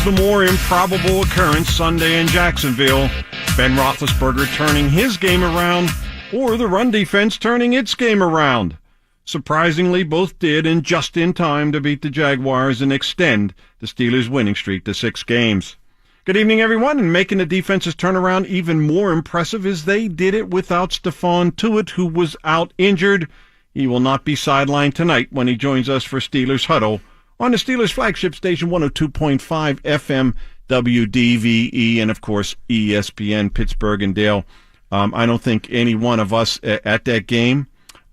was the more improbable occurrence Sunday in Jacksonville? Ben Roethlisberger turning his game around, or the run defense turning its game around? Surprisingly, both did, and just in time to beat the Jaguars and extend the Steelers' winning streak to 6 games. Good evening, everyone, and making the defense's turnaround even more impressive is they did it without Stephon Tuitt, who was out injured. He will not be sidelined tonight when he joins us for Steelers Huddle on the Steelers flagship station 102.5 FM WDVE and, of course, ESPN Pittsburgh and Dale. I don't think any one of us at that game,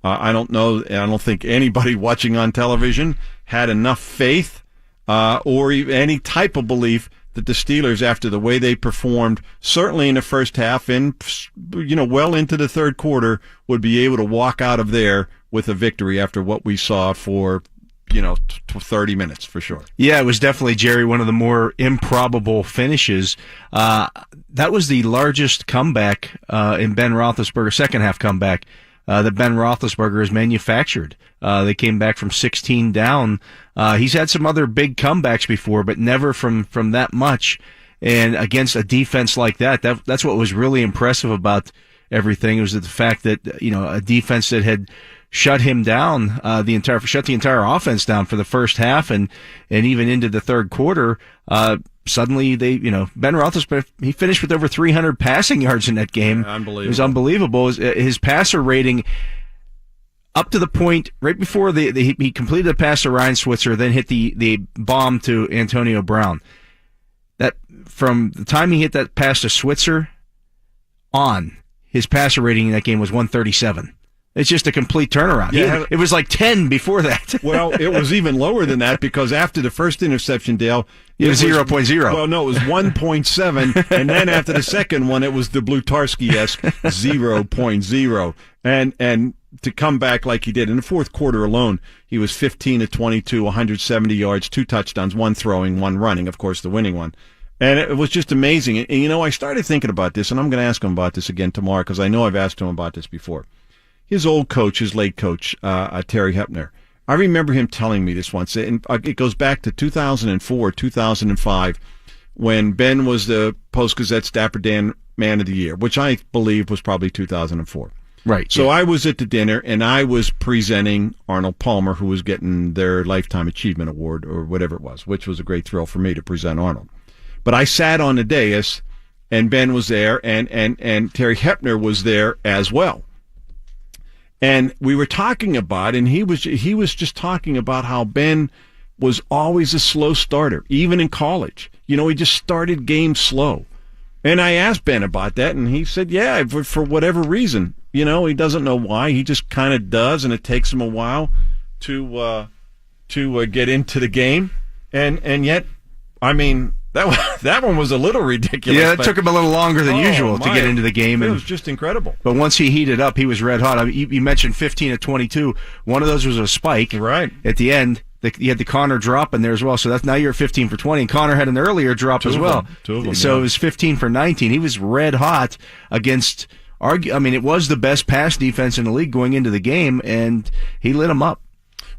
I don't think anybody watching on television had enough faith or even any type of belief that the Steelers, after the way they performed, certainly in the first half and well into the third quarter, would be able to walk out of there with a victory after what we saw for 30 minutes for sure. Yeah, it was definitely, Jerry, one of the more improbable finishes. That was the largest comeback in Ben Roethlisberger's second half comeback that Ben Roethlisberger has manufactured. They came back from 16 down. He's had some other big comebacks before, but never from that much. And against a defense like that's what was really impressive about everything. It was the fact that a defense that had shut him down, shut the entire offense down for the first half and even into the third quarter. Suddenly Ben Roethlisberger, he finished with over 300 passing yards in that game. Unbelievable. It was unbelievable. His passer rating up to the point right before he completed the pass to Ryan Switzer, then hit the bomb to Antonio Brown. That from the time he hit that pass to Switzer on, his passer rating in that game was 137. It's just a complete turnaround. Yeah. It was like 10 before that. Well, it was even lower than that because after the first interception, Dale, it was 0.0. Well, no, it was 1.7, and then after the second one, it was the Blutarski-esque 0.0. And to come back like he did in the fourth quarter alone, he was 15 of 22, 170 yards, 2 touchdowns, 1 throwing, 1 running, of course, the winning one. And it was just amazing. And I started thinking about this, and I'm going to ask him about this again tomorrow because I know I've asked him about this before. His old coach, his late coach, Terry Hepner. I remember him telling me this once, and it goes back to 2004, 2005, when Ben was the Post-Gazette Dapper Dan Man of the Year, which I believe was probably 2004. Right. So yeah. I was at the dinner, and I was presenting Arnold Palmer, who was getting their Lifetime Achievement Award, or whatever it was, which was a great thrill for me to present Arnold. But I sat on the dais, and Ben was there, and Terry Hepner was there as well. And we were talking about, and he was just talking about how Ben was always a slow starter, even in college. He just started games slow. And I asked Ben about that, and he said, yeah, for whatever reason. He doesn't know why. He just kind of does, and it takes him a while to get into the game. And yet, I mean, that one was a little ridiculous. Yeah, it took him a little longer than usual to get into the game. It was just incredible. But once he heated up, he was red hot. I mean, you mentioned 15 of 22. One of those was a spike. Right. At the end, you had the Connor drop in there as well. So now you're 15 for 20. And Connor had an earlier drop as well. Two of them, so yeah. It was 15 for 19. He was red hot against, it was the best pass defense in the league going into the game, and he lit him up.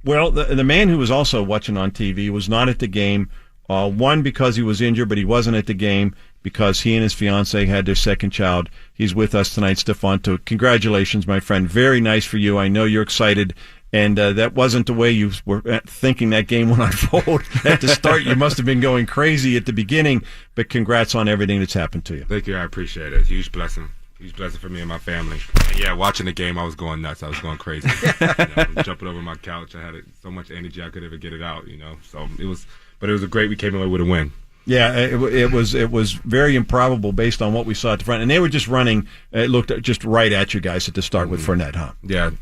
Well, the man who was also watching on TV was not at the game. One, because he was injured, but he wasn't at the game because he and his fiancée had their second child. He's with us tonight, Stephon Tuitt. Congratulations, my friend. Very nice for you. I know you're excited, and that wasn't the way you were thinking that game would unfold at the start. You must have been going crazy at the beginning, but congrats on everything that's happened to you. Thank you. I appreciate it. Huge blessing. Huge blessing for me and my family. And yeah, watching the game, I was going nuts. I was going crazy. I was jumping over my couch. I had so much energy I could never get it out. So it was. But it was we came away with a win. Yeah, it was very improbable based on what we saw at the front, and they were just running. It looked just right at you guys at the start with Fournette, huh? Yeah,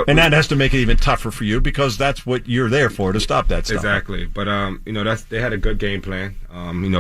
and that has to make it even tougher for you because that's what you're there for, to stop that stuff. Exactly. But they had a good game plan.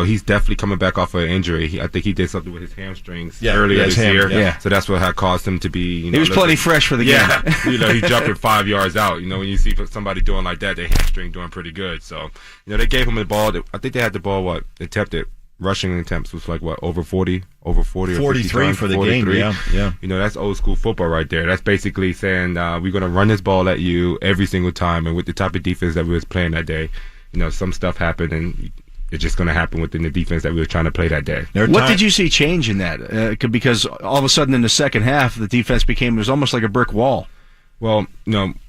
He's definitely coming back off of an injury. I think he did something with his hamstrings earlier this year. Yeah. So that's what had caused him to be. He was plenty fresh for the game. Yeah, he jumped it 5 yards out. When you see somebody doing like that, their hamstring doing pretty good. So they gave him the ball. I think they had the ball. Attempted rushing attempts was like over 40 or 43 for the 43. game. Yeah. That's old school football right there. That's basically saying we're going to run this ball at you every single time. And with the type of defense that we was playing that day, some stuff happened and It's just going to happen within the defense that we were trying to play that day. What did you see change in that? Because all of a sudden in the second half, the defense it was almost like a brick wall. Well,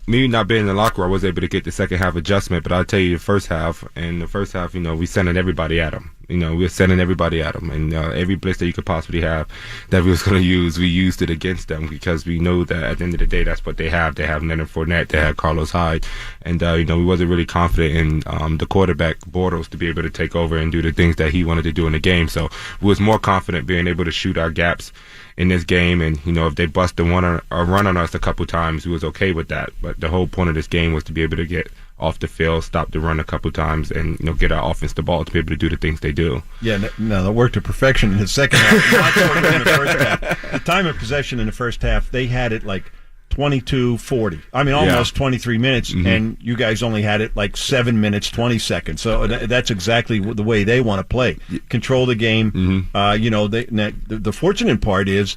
me not being in the locker room, I was able to get the second half adjustment, but I'll tell you the first half, we sending everybody at them. We were sending everybody at them, and every blitz that you could possibly have that we was going to use, we used it against them because we know that at the end of the day, that's what they have. They have Leonard Fournette, they have Carlos Hyde, and we wasn't really confident in the quarterback Bortles to be able to take over and do the things that he wanted to do in the game. So we was more confident being able to shoot our gaps in this game, and if they busted a run on us a couple times, we was okay with that. But the whole point of this game was to be able to get off the field, stop the run a couple times, and get our offense the ball to be able to do the things they do. Yeah, no, that worked to perfection in the second half. Not so good in the first half. The time of possession in the first half, they had it like 22-40. I mean, almost 23 minutes, and you guys only had it like 7 minutes, 20 seconds. So that's exactly the way they want to play. Control the game. The fortunate part is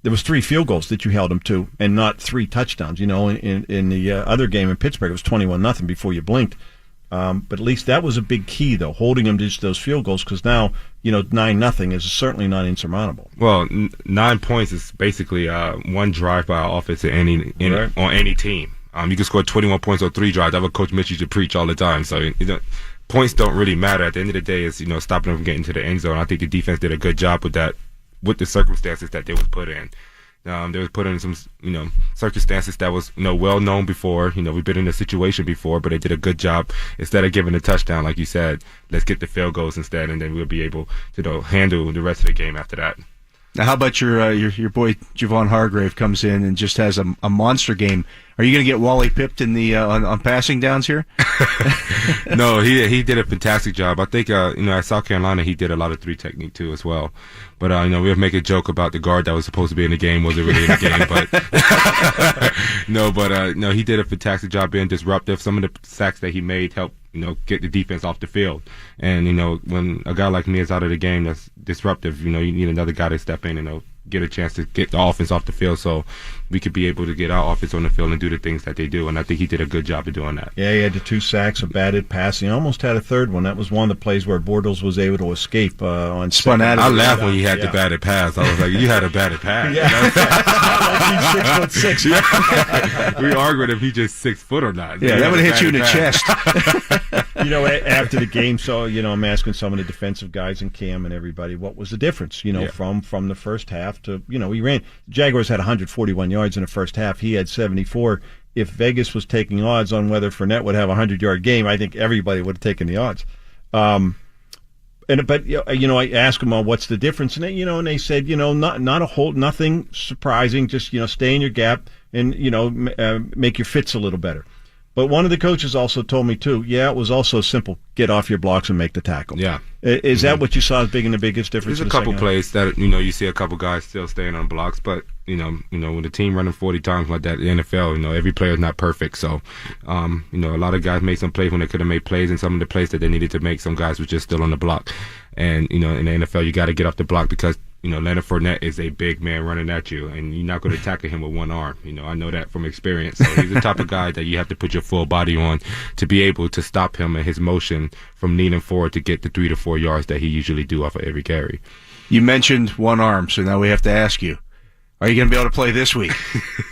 there was 3 field goals that you held them to and not 3 touchdowns. In the other game in Pittsburgh, it was 21-0 before you blinked. But at least that was a big key, though, holding them to just those field goals, because now, 9-0 is certainly not insurmountable. Well, 9 points is basically one drive by our offense on any team. You can score 21 points on 3 drives. That's what Coach Mitch used to preach all the time. So, points don't really matter. At the end of the day, it's, stopping them from getting to the end zone. I think the defense did a good job with that, with the circumstances that they was put in. They was put in some, circumstances that was, well known before. We've been in this situation before, but they did a good job. Instead of giving a touchdown, like you said, let's get the field goals instead, and then we'll be able to handle the rest of the game after that. Now, how about your boy Javon Hargrave comes in and just has a monster game? Are you going to get Wally pipped in the on passing downs here? No, he did a fantastic job. I think at South Carolina he did a lot of 3 technique too as well. But we would make a joke about the guard that was supposed to be in the game wasn't really in the game. But he did a fantastic job being disruptive. Some of the sacks that he made helped get the defense off the field. And when a guy like me is out of the game that's disruptive, you need another guy to step in and get a chance to get the offense off the field so we could be able to get our offense on the field and do the things that they do. And I think he did a good job of doing that. Yeah, he had the 2 sacks, a batted pass. He almost had a third one. That was one of the plays where Bortles was able to escape on spun out. I laughed when he had the batted pass. I was like, you had a batted pass. Yeah. He's 6'6". We argued if he's just 6 foot or not. Yeah, that would have hit you in the chest. After the game, so I'm asking some of the defensive guys and Cam and everybody, what was the difference? From the first half to he ran. Jaguars had 141 yards in the first half. He had 74. If Vegas was taking odds on whether Fournette would have a 100-yard game, I think everybody would have taken the odds. I asked them, what's the difference? And they said, not a whole, nothing surprising. Just stay in your gap and make your fits a little better. But one of the coaches also told me, too, it was also simple. Get off your blocks and make the tackle. Yeah. Is that what you saw as being the biggest difference? There's a couple plays that, you see a couple guys still staying on blocks. But, when the team running 40 times like that in the NFL, every player is not perfect. So, a lot of guys made some plays when they could have made plays, and some of the plays that they needed to make, some guys were just still on the block. And, in the NFL, you got to get off the block because Leonard Fournette is a big man running at you, and you're not going to tackle him with one arm. I know that from experience. So he's the type of guy that you have to put your full body on to be able to stop him and his motion from leaning forward to get the 3 to 4 yards that he usually do off of every carry. You mentioned one arm, so now we have to ask you, are you going to be able to play this week?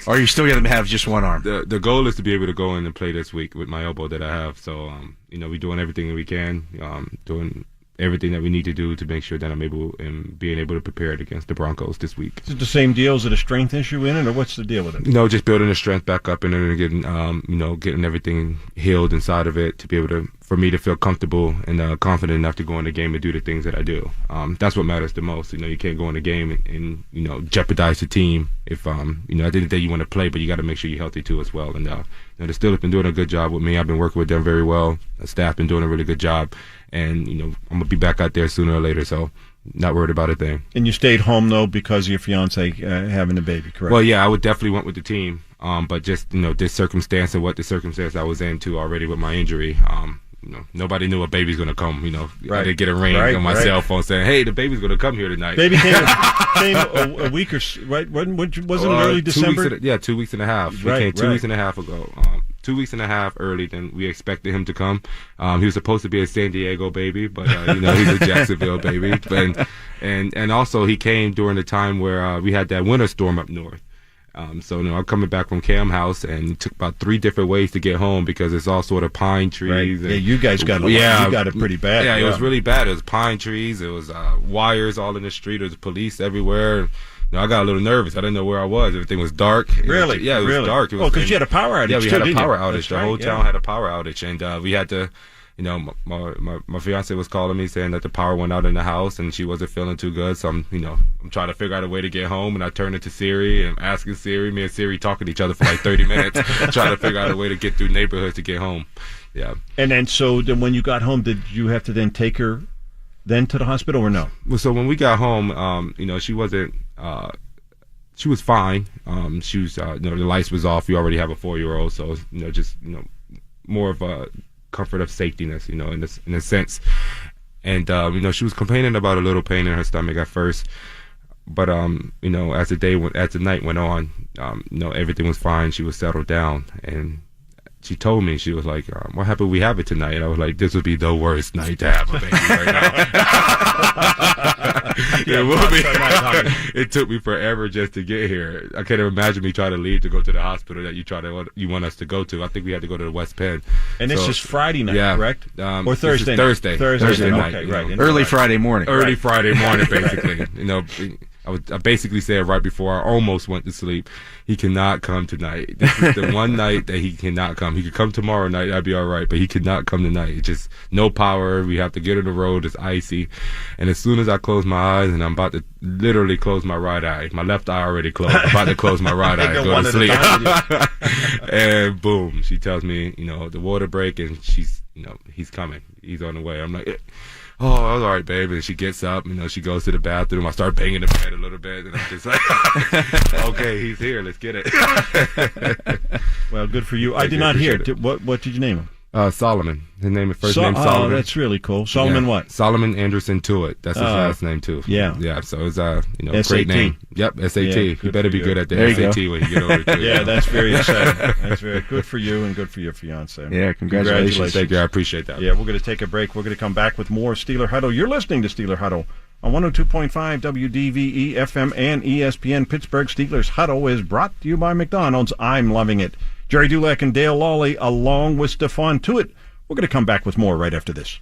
Or are you still going to have just one arm? The goal is to be able to go in and play this week with my elbow that I have. So, we're doing everything that we can, doing everything that we need to do to make sure that I'm able and being able to prepare it against the Broncos this week. Is it the same deal? Is it a strength issue in it, or what's the deal with it? Just building the strength back up and then getting, getting everything healed inside of it to be able to, for me to feel comfortable and confident enough to go in the game and do the things that I do. That's what matters the most. You can't go in the game and jeopardize the team. If at the end of the day you want to play, but you got to make sure you're healthy too as well. And the Steelers been doing a good job with me. I've been working with them very well. The staff been doing a really good job. And, I'm going to be back out there sooner or later, so not worried about a thing. And you stayed home, though, because of your fiancé having a baby, correct? Well, yeah, I would definitely went with the team. But just, this circumstance and what the circumstance I was in, too, already with my injury, nobody knew a baby's going to come. Right. I did get a ring on my cell phone saying, hey, the baby's going to come here tonight. Baby came a week or right? Wasn't it early December? 2 weeks and a half. Right, came 2 weeks and a half ago. 2.5 weeks early than we expected him to come. He was supposed to be a San Diego baby, but he's a Jacksonville baby. And also he came during the time where we had that winter storm up north. So I'm coming back from Cam House, and it took about 3 different ways to get home because it's all sort of pine trees. Right. And, you guys got you got it pretty bad. Yeah, it was really bad. It was pine trees. It was wires all in the street. There was police everywhere. I got a little nervous. I didn't know where I was. Everything was dark. Really? It was dark. Because you had a power outage. Yeah, we had a power outage. That's the right, whole town had a power outage, and we had to. My fiance was calling me saying that the power went out in the house and she wasn't feeling too good. So I'm trying to figure out a way to get home. And I turned into Siri and I'm asking Siri. Me and Siri talking to each other for like 30 minutes, trying to figure out a way to get through neighborhoods to get home. Yeah. And then then when you got home, did you have to then take her then to the hospital or no? Well, so when we got home, she wasn't. She was fine. She was. The lights was off. We already have a 4-year-old, so just more of a comfort of safetyness, in a sense. And she was complaining about a little pain in her stomach at first, but as the night went on, everything was fine. She was settled down, and she told me, she was like, "What happened? We have it tonight." And I was like, "This would be the worst night to have a baby right now." It would be. It took me forever just to get here. I can't imagine me trying to leave to go to the hospital that you want us to go to. I think we had to go to the West Penn. And this is Friday night, correct? Or Thursday. Thursday night. Okay, right. Early Friday morning. Friday morning, basically. I basically said right before I almost went to sleep, he cannot come tonight. This is the one night that he cannot come. He could come tomorrow night, that'd be all right, but he could not come tonight. It's just no power. We have to get on the road. It's icy. And as soon as I close my eyes, and I'm about to literally close my right eye, my left eye already closed. I'm about to close my right eye and go to sleep. And boom, she tells me, the water break, and she's, he's coming. He's on the way. I'm like, oh, all right, babe. And she gets up, she goes to the bathroom. I start banging the bed a little bit, and I'm just like, okay, he's here. Let's get it. Well, good for you. I did not hear. What did you name him? Solomon. His first name Solomon. Oh, that's really cool. Solomon what? Solomon Anderson Tuitt. That's his last name too. Yeah. Yeah. So it's great name. Yep. SAT. Yeah, you better be good at the SAT when you get over to it. Yeah, that's very exciting. That's very good for you and good for your fiance. Yeah, congratulations. Thank you. I appreciate that. Yeah, we're going to take a break. We're going to come back with more Steeler Huddle. You're listening to Steeler Huddle on 102.5 WDVE FM and ESPN Pittsburgh. Steelers Huddle is brought to you by McDonald's. I'm loving it. Jerry Dulac and Dale Lolley along with Stephon Tuitt. We're going to come back with more right after this.